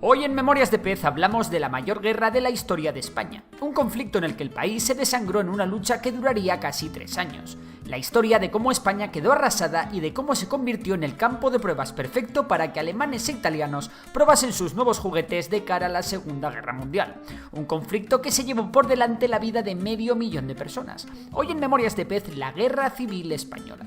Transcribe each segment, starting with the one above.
Hoy en Memorias de Pez hablamos de la mayor guerra de la historia de España, un conflicto en el que el país se desangró en una lucha que duraría casi 3 años. La historia de cómo España quedó arrasada y de cómo se convirtió en el campo de pruebas perfecto para que alemanes e italianos probasen sus nuevos juguetes de cara a la Segunda Guerra Mundial. Un conflicto que se llevó por delante la vida de 500.000 de personas. Hoy en Memorias de Pez, la Guerra Civil Española.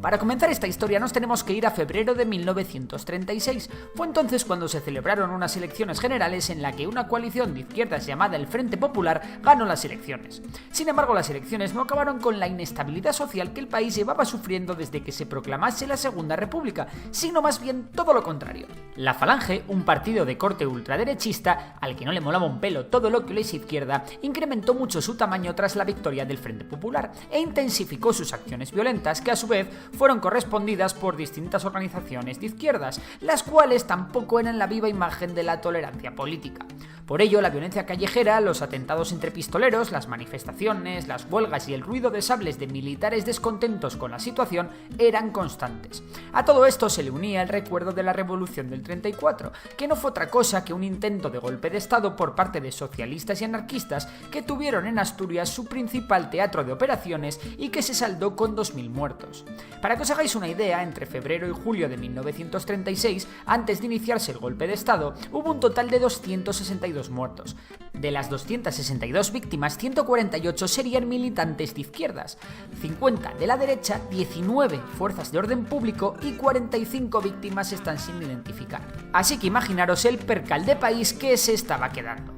Para comenzar esta historia nos tenemos que ir a febrero de 1936. Fue entonces cuando se celebraron unas elecciones generales en la que una coalición de izquierdas llamada el Frente Popular ganó las elecciones. Sin embargo, las elecciones no acabaron con la inestabilidad social que el país llevaba sufriendo desde que se proclamase la Segunda República, sino más bien todo lo contrario. La Falange, un partido de corte ultraderechista, al que no le molaba un pelo todo lo que es izquierda, incrementó mucho su tamaño tras la victoria del Frente Popular e intensificó sus acciones violentas que a su vez fueron correspondidas por distintas organizaciones de izquierdas, las cuales tampoco eran la viva imagen de la tolerancia política. Por ello, la violencia callejera, los atentados entre pistoleros, las manifestaciones, las huelgas y el ruido de sables de militares descontentos con la situación eran constantes. A todo esto se le unía el recuerdo de la Revolución del 34, que no fue otra cosa que un intento de golpe de Estado por parte de socialistas y anarquistas que tuvieron en Asturias su principal teatro de operaciones y que se saldó con 2.000 muertos. Para que os hagáis una idea, entre febrero y julio de 1936, antes de iniciarse el golpe de Estado, hubo un total de 262 muertos. De las 262 víctimas, 148 serían militantes de izquierdas, 50 de la derecha, 19 fuerzas de orden público y 45 víctimas están sin identificar. Así que imaginaros el percal de país que se estaba quedando.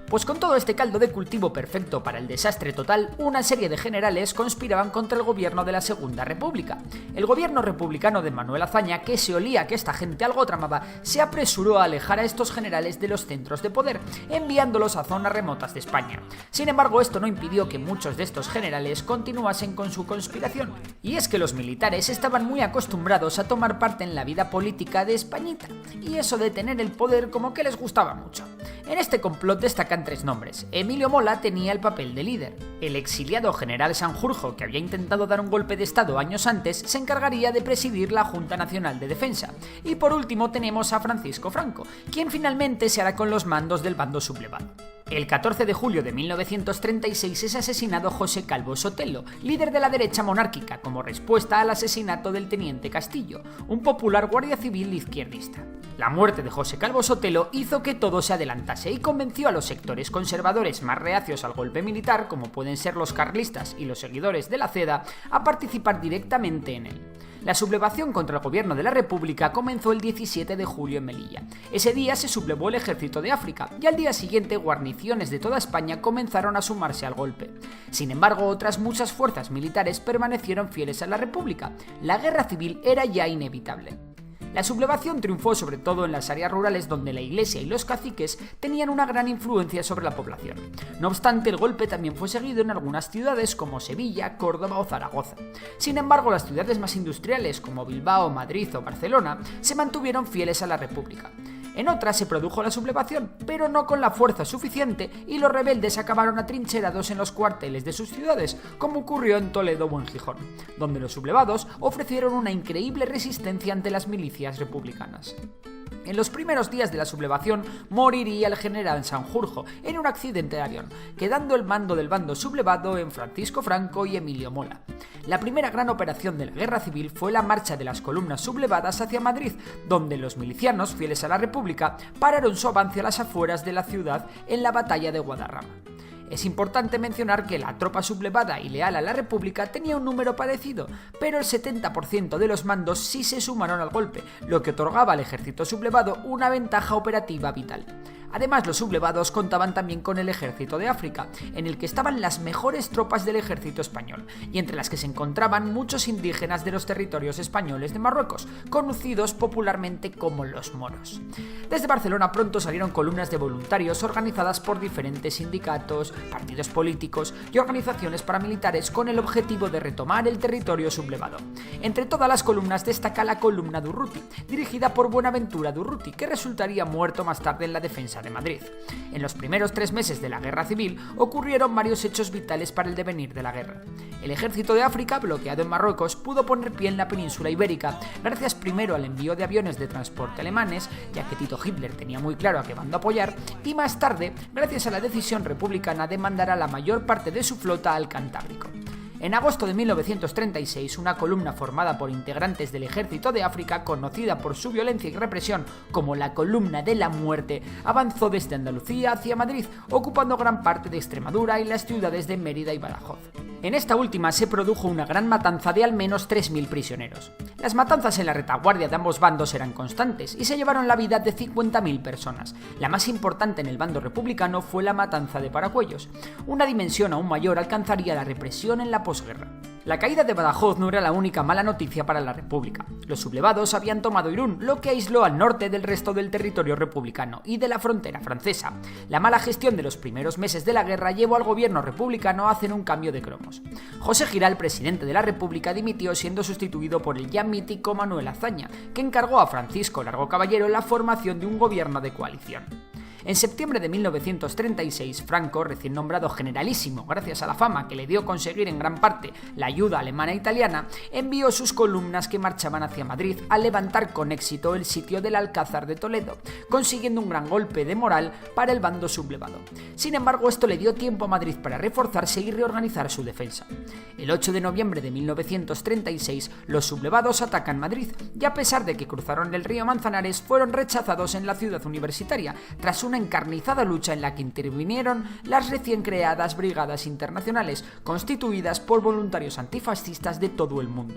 Pues con todo este caldo de cultivo perfecto para el desastre total, una serie de generales conspiraban contra el gobierno de la Segunda República. El gobierno republicano de Manuel Azaña, que se olía que esta gente algo tramaba, se apresuró a alejar a estos generales de los centros de poder, enviándolos a zonas remotas de España. Sin embargo, esto no impidió que muchos de estos generales continuasen con su conspiración. Y es que los militares estaban muy acostumbrados a tomar parte en la vida política de Españita, y eso de tener el poder como que les gustaba mucho. En este complot destacan 3 nombres. Emilio Mola tenía el papel de líder. El exiliado general Sanjurjo, que había intentado dar un golpe de estado años antes, se encargaría de presidir la Junta Nacional de Defensa. Y por último tenemos a Francisco Franco, quien finalmente se hará con los mandos del bando sublevado. El 14 de julio de 1936 es asesinado José Calvo Sotelo, líder de la derecha monárquica, como respuesta al asesinato del teniente Castillo, un popular guardia civil izquierdista. La muerte de José Calvo Sotelo hizo que todo se adelantase y convenció a los sectores conservadores más reacios al golpe militar, como pueden ser los carlistas y los seguidores de la CEDA, a participar directamente en él. La sublevación contra el gobierno de la República comenzó el 17 de julio en Melilla. Ese día se sublevó el ejército de África y al día siguiente guarniciones de toda España comenzaron a sumarse al golpe. Sin embargo, otras muchas fuerzas militares permanecieron fieles a la República. La guerra civil era ya inevitable. La sublevación triunfó sobre todo en las áreas rurales donde la iglesia y los caciques tenían una gran influencia sobre la población. No obstante, el golpe también fue seguido en algunas ciudades como Sevilla, Córdoba o Zaragoza. Sin embargo, las ciudades más industriales como Bilbao, Madrid o Barcelona se mantuvieron fieles a la República. En otras se produjo la sublevación, pero no con la fuerza suficiente y los rebeldes acabaron atrincherados en los cuarteles de sus ciudades, como ocurrió en Toledo o en Gijón, donde los sublevados ofrecieron una increíble resistencia ante las milicias republicanas. En los primeros días de la sublevación moriría el general Sanjurjo en un accidente de avión, quedando el mando del bando sublevado en Francisco Franco y Emilio Mola. La primera gran operación de la guerra civil fue la marcha de las columnas sublevadas hacia Madrid, donde los milicianos, fieles a la República, pararon su avance a las afueras de la ciudad en la batalla de Guadarrama. Es importante mencionar que la tropa sublevada y leal a la República tenía un número parecido, pero el 70% de los mandos sí se sumaron al golpe, lo que otorgaba al ejército sublevado una ventaja operativa vital. Además, los sublevados contaban también con el ejército de África, en el que estaban las mejores tropas del ejército español, y entre las que se encontraban muchos indígenas de los territorios españoles de Marruecos, conocidos popularmente como los moros. Desde Barcelona pronto salieron columnas de voluntarios organizadas por diferentes sindicatos, partidos políticos y organizaciones paramilitares con el objetivo de retomar el territorio sublevado. Entre todas las columnas destaca la columna de Urruti, dirigida por Buenaventura Durruti, que resultaría muerto más tarde en la defensa defensa de Madrid. En los primeros 3 meses de la Guerra Civil ocurrieron varios hechos vitales para el devenir de la guerra. El ejército de África, bloqueado en Marruecos, pudo poner pie en la península ibérica, gracias primero al envío de aviones de transporte alemanes, ya que Tito Hitler tenía muy claro a qué bando apoyar, y más tarde, gracias a la decisión republicana de mandar a la mayor parte de su flota al Cantábrico. En agosto de 1936, una columna formada por integrantes del Ejército de África, conocida por su violencia y represión como la Columna de la Muerte, avanzó desde Andalucía hacia Madrid, ocupando gran parte de Extremadura y las ciudades de Mérida y Badajoz. En esta última se produjo una gran matanza de al menos 3.000 prisioneros. Las matanzas en la retaguardia de ambos bandos eran constantes y se llevaron la vida de 50.000 personas. La más importante en el bando republicano fue la matanza de Paracuellos. Una dimensión aún mayor alcanzaría la represión en la posguerra. La caída de Badajoz no era la única mala noticia para la República. Los sublevados habían tomado Irún, lo que aisló al norte del resto del territorio republicano y de la frontera francesa. La mala gestión de los primeros meses de la guerra llevó al gobierno republicano a hacer un cambio de cromos. José Giral, presidente de la República, dimitió siendo sustituido por el ya mítico Manuel Azaña, que encargó a Francisco Largo Caballero la formación de un gobierno de coalición. En septiembre de 1936, Franco, recién nombrado generalísimo gracias a la fama que le dio conseguir en gran parte la ayuda alemana e italiana, envió sus columnas que marchaban hacia Madrid a levantar con éxito el sitio del Alcázar de Toledo, consiguiendo un gran golpe de moral para el bando sublevado. Sin embargo, esto le dio tiempo a Madrid para reforzarse y reorganizar su defensa. El 8 de noviembre de 1936, los sublevados atacan Madrid y, a pesar de que cruzaron el río Manzanares, fueron rechazados en la ciudad universitaria, tras una encarnizada lucha en la que intervinieron las recién creadas brigadas internacionales, constituidas por voluntarios antifascistas de todo el mundo.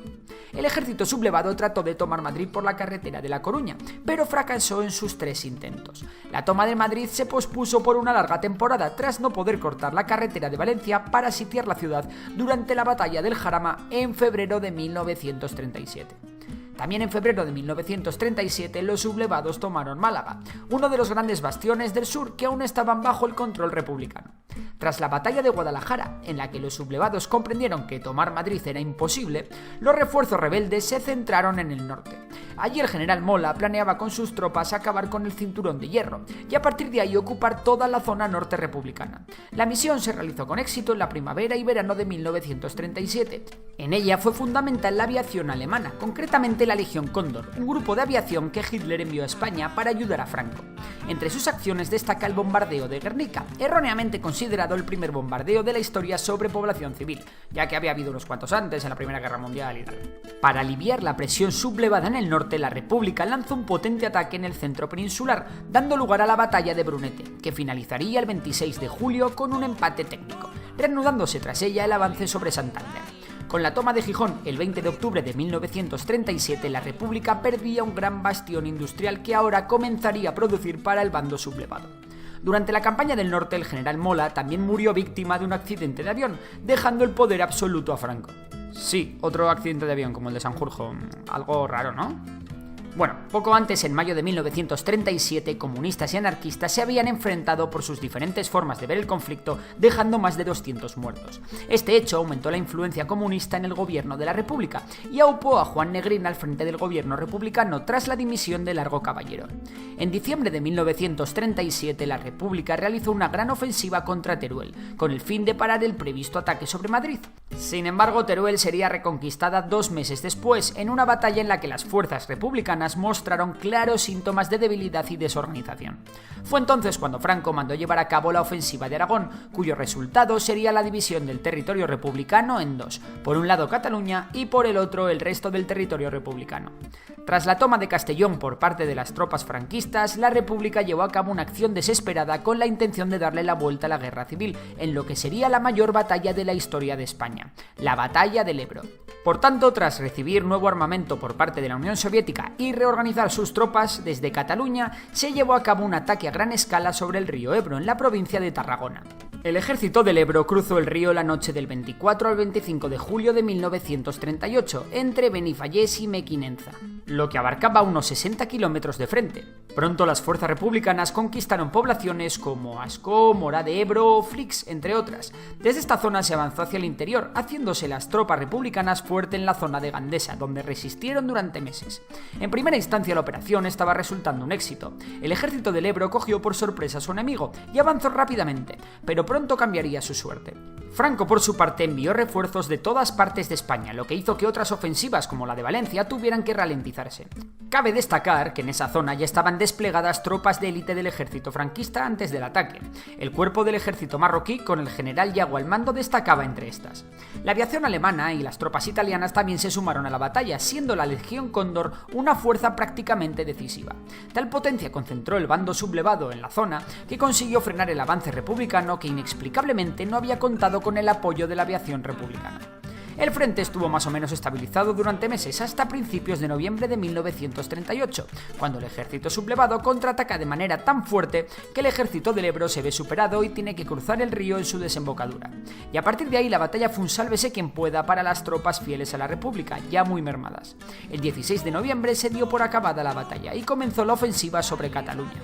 El ejército sublevado trató de tomar Madrid por la carretera de La Coruña, pero fracasó en sus 3 intentos. La toma de Madrid se pospuso por una larga temporada tras no poder cortar la carretera de Valencia para sitiar la ciudad durante la batalla del Jarama en febrero de 1937. También en febrero de 1937 los sublevados tomaron Málaga, uno de los grandes bastiones del sur que aún estaban bajo el control republicano. Tras la batalla de Guadalajara, en la que los sublevados comprendieron que tomar Madrid era imposible, los refuerzos rebeldes se centraron en el norte. Allí el general Mola planeaba con sus tropas acabar con el Cinturón de Hierro y a partir de ahí ocupar toda la zona norte republicana. La misión se realizó con éxito en la primavera y verano de 1937. En ella fue fundamental la aviación alemana, concretamente la Legión Cóndor, un grupo de aviación que Hitler envió a España para ayudar a Franco. Entre sus acciones destaca el bombardeo de Guernica, erróneamente considerado el primer bombardeo de la historia sobre población civil, ya que había habido unos cuantos antes en la Primera Guerra Mundial y tal. Para aliviar la presión sublevada en el norte, la República lanzó un potente ataque en el centro peninsular, dando lugar a la batalla de Brunete, que finalizaría el 26 de julio con un empate técnico, reanudándose tras ella el avance sobre Santander. Con la toma de Gijón el 20 de octubre de 1937, la República perdía un gran bastión industrial que ahora comenzaría a producir para el bando sublevado. Durante la campaña del norte, el general Mola también murió víctima de un accidente de avión, dejando el poder absoluto a Franco. Sí, otro accidente de avión como el de Sanjurjo. Algo raro, ¿no? Bueno, poco antes, en mayo de 1937, comunistas y anarquistas se habían enfrentado por sus diferentes formas de ver el conflicto, dejando más de 200 muertos. Este hecho aumentó la influencia comunista en el gobierno de la República y aupó a Juan Negrín al frente del gobierno republicano tras la dimisión de Largo Caballero. En diciembre de 1937, la República realizó una gran ofensiva contra Teruel, con el fin de parar el previsto ataque sobre Madrid. Sin embargo, Teruel sería reconquistada 2 meses después, en una batalla en la que las fuerzas republicanas mostraron claros síntomas de debilidad y desorganización. Fue entonces cuando Franco mandó llevar a cabo la ofensiva de Aragón, cuyo resultado sería la división del territorio republicano en 2, por un lado Cataluña y por el otro el resto del territorio republicano. Tras la toma de Castellón por parte de las tropas franquistas, la República llevó a cabo una acción desesperada con la intención de darle la vuelta a la guerra civil, en lo que sería la mayor batalla de la historia de España, la Batalla del Ebro. Por tanto, tras recibir nuevo armamento por parte de la Unión Soviética y reorganizar sus tropas, desde Cataluña se llevó a cabo un ataque a gran escala sobre el río Ebro, en la provincia de Tarragona. El ejército del Ebro cruzó el río la noche del 24 al 25 de julio de 1938, entre Benifallés y Mequinenza. lo que abarcaba unos 60 kilómetros de frente. Pronto las fuerzas republicanas conquistaron poblaciones como Ascó, Morá de Ebro o Flix, entre otras. Desde esta zona se avanzó hacia el interior, haciéndose las tropas republicanas fuerte en la zona de Gandesa, donde resistieron durante meses. En primera instancia la operación estaba resultando un éxito. El ejército del Ebro cogió por sorpresa a su enemigo y avanzó rápidamente, pero pronto cambiaría su suerte. Franco, por su parte, envió refuerzos de todas partes de España, lo que hizo que otras ofensivas como la de Valencia tuvieran que ralentizarse. Cabe destacar que en esa zona ya estaban desplegadas tropas de élite del ejército franquista antes del ataque. El cuerpo del ejército marroquí, con el general Yago al mando, destacaba entre estas. La aviación alemana y las tropas italianas también se sumaron a la batalla, siendo la Legión Cóndor una fuerza prácticamente decisiva. Tal potencia concentró el bando sublevado en la zona que consiguió frenar el avance republicano, que inexplicablemente no había contado con el apoyo de la aviación republicana. El frente estuvo más o menos estabilizado durante meses, hasta principios de noviembre de 1938, cuando el ejército sublevado contraataca de manera tan fuerte que el ejército del Ebro se ve superado y tiene que cruzar el río en su desembocadura. Y a partir de ahí la batalla fue un sálvese quien pueda para las tropas fieles a la República, ya muy mermadas. El 16 de noviembre se dio por acabada la batalla y comenzó la ofensiva sobre Cataluña.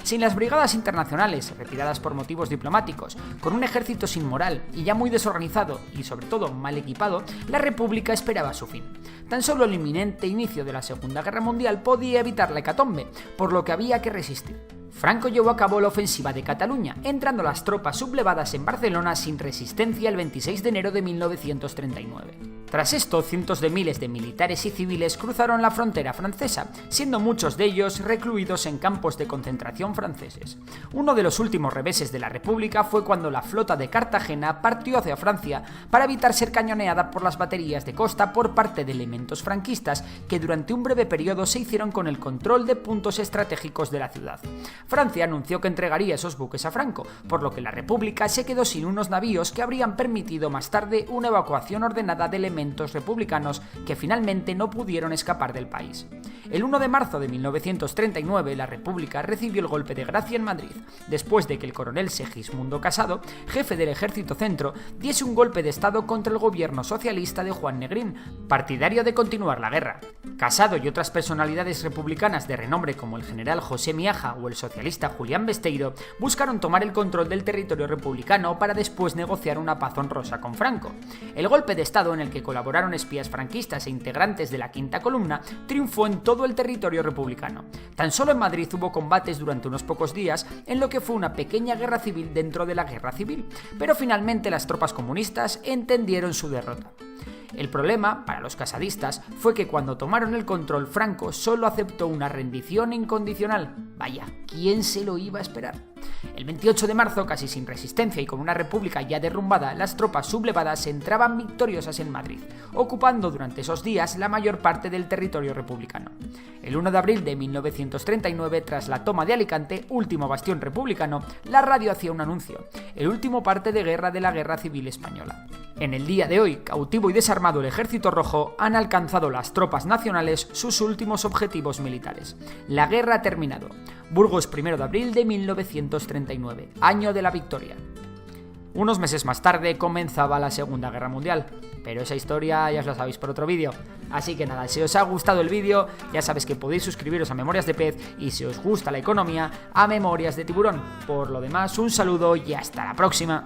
Sin las brigadas internacionales, retiradas por motivos diplomáticos, con un ejército sin moral y ya muy desorganizado y sobre todo mal equipado, la República esperaba su fin. Tan solo el inminente inicio de la Segunda Guerra Mundial podía evitar la hecatombe, por lo que había que resistir. Franco llevó a cabo la ofensiva de Cataluña, entrando las tropas sublevadas en Barcelona sin resistencia el 26 de enero de 1939. Tras esto, cientos de miles de militares y civiles cruzaron la frontera francesa, siendo muchos de ellos recluidos en campos de concentración franceses. Uno de los últimos reveses de la República fue cuando la flota de Cartagena partió hacia Francia para evitar ser cañoneada por las baterías de costa por parte de elementos franquistas que durante un breve periodo se hicieron con el control de puntos estratégicos de la ciudad. Francia anunció que entregaría esos buques a Franco, por lo que la República se quedó sin unos navíos que habrían permitido más tarde una evacuación ordenada de elementos republicanos que finalmente no pudieron escapar del país. El 1 de marzo de 1939 la República recibió el golpe de gracia en Madrid, después de que el coronel Segismundo Casado, jefe del Ejército Centro, diese un golpe de estado contra el gobierno socialista de Juan Negrín, partidario de continuar la guerra. Casado y otras personalidades republicanas de renombre como el general José Miaja o el socialista Julián Besteiro buscaron tomar el control del territorio republicano para después negociar una paz honrosa con Franco. El golpe de estado, en el que colaboraron espías franquistas e integrantes de la Quinta Columna, triunfó en todo el territorio republicano. Tan solo en Madrid hubo combates durante unos pocos días en lo que fue una pequeña guerra civil dentro de la guerra civil, pero finalmente las tropas comunistas entendieron su derrota. El problema, para los casadistas, fue que cuando tomaron el control, Franco solo aceptó una rendición incondicional. Vaya, ¿quién se lo iba a esperar? El 28 de marzo, casi sin resistencia y con una república ya derrumbada, las tropas sublevadas entraban victoriosas en Madrid, ocupando durante esos días la mayor parte del territorio republicano. El 1 de abril de 1939, tras la toma de Alicante, último bastión republicano, la radio hacía un anuncio: el último parte de guerra de la Guerra Civil Española. En el día de hoy, cautivo y desarmado el Ejército Rojo, han alcanzado las tropas nacionales sus últimos objetivos militares. La guerra ha terminado. Burgos, 1 de abril de 1939, año de la victoria. Unos meses más tarde comenzaba la Segunda Guerra Mundial, pero esa historia ya os la sabéis por otro vídeo. Así que nada, si os ha gustado el vídeo, ya sabéis que podéis suscribiros a Memorias de Pez, y si os gusta la economía, a Memorias de Tiburón. Por lo demás, un saludo y hasta la próxima.